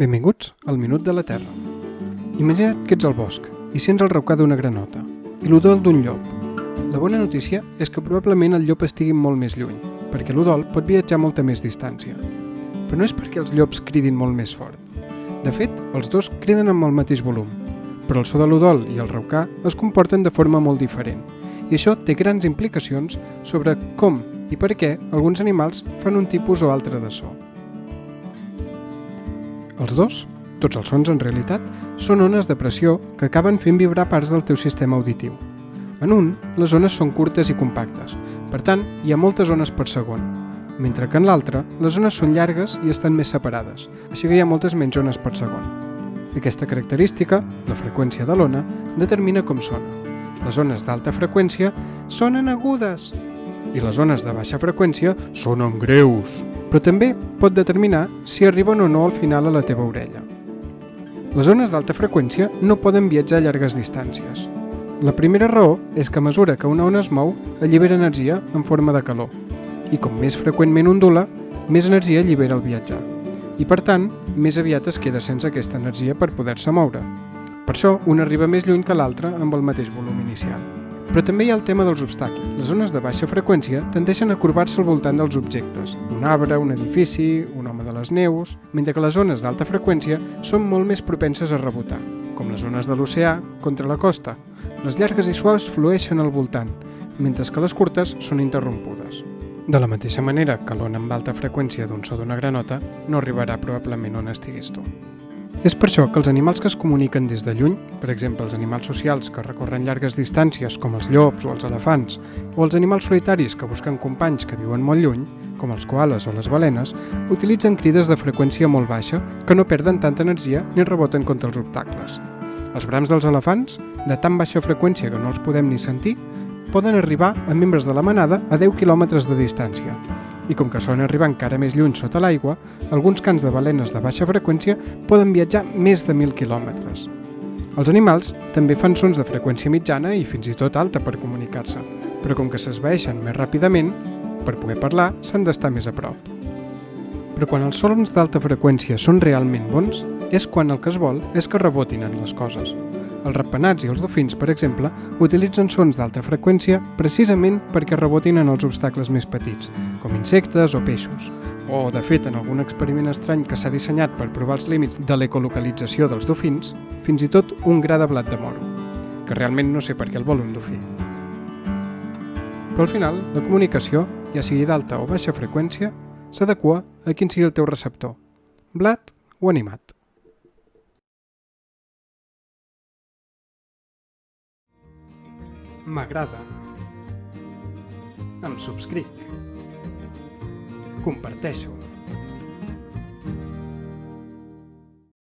Benvinguts al Minut de la Terra. Imagina't que ets al bosc i sents el raucar d'una granota i l'udol d'un llop. La bona notícia és que probablement el llop estigui molt més lluny, perquè l'udol pot viatjar molta més distància. Però no és perquè els llops cridin molt més fort. De fet, els dos criden amb el mateix volum, però el so de l'udol i el raucar es comporten de forma molt diferent, i això té grans implicacions sobre com i per què alguns animals fan un tipus o altre de so. Els dos, tots els sons en realitat, són ones de pressió que acaben fent vibrar parts del teu sistema auditiu. En un, les ones són curtes i compactes, per tant, hi ha moltes ones per segon, mentre que en l'altre, les ones són llargues i estan més separades, així que hi ha moltes menys ones per segon. Aquesta característica, la freqüència de l'ona, determina com sona. Les ones d'alta freqüència sonen agudes i les ones de baixa freqüència sonen greus, però també pot determinar si arriben o no al final a la teva orella. Les ones d'alta freqüència no poden viatjar a llargues distàncies. La primera raó és que a mesura que una ona es mou, allibera energia en forma de calor, i com més freqüentment ondula, més energia allibera al viatjar, i per tant, més aviat es queda sense aquesta energia per poder-se moure. Per això, una arriba més lluny que l'altra amb el mateix volum inicial. Però també hi ha el tema dels obstacles. Les ones de baixa freqüència tendeixen a corbar-se al voltant dels objectes, un arbre, un edifici, un home de les neus, mentre que les ones d'alta freqüència són molt més propenses a rebotar, com les ones de l'oceà contra la costa. Les llargues i suaus flueixen al voltant, mentre que les curtes són interrompudes. De la mateixa manera que l'ona amb alta freqüència d'un so d'una granota no arribarà probablement on estiguis tu. És per això que els animals que es comuniquen des de lluny, per exemple els animals socials que recorren llargues distàncies com els llops o els elefants, o els animals solitaris que busquen companys que viuen molt lluny, com els koalas o les balenes, utilitzen crides de freqüència molt baixa que no perden tanta energia ni reboten contra els obstacles. Els brams dels elefants, de tan baixa freqüència que no els podem ni sentir, poden arribar a membres de la manada a 10 quilòmetres de distància. I com que solen arribar encara més lluny sota l'aigua, alguns cants de balenes de baixa freqüència poden viatjar més de 1.000 quilòmetres. Els animals també fan sons de freqüència mitjana i fins i tot alta per comunicar-se, però com que s'esvaeixen més ràpidament, per poder parlar s'han d'estar més a prop. Però quan els sons d'alta freqüència són realment bons, és quan el que es vol és que rebotin en les coses. Els ratpenats i els dofins, per exemple, utilitzen sons d'alta freqüència precisament perquè rebotin en els obstacles més petits, com insectes o peixos. O, de fet, en algun experiment estrany que s'ha dissenyat per provar els límits de l'ecolocalització dels dofins, fins i tot un gra de blat de moro, que realment no sé per què el vol un dofí. Però al final, la comunicació, ja sigui d'alta o baixa freqüència, s'adequa a quin sigui el teu receptor, blat o animat. M'agrada. Em subscric. Comparteixo.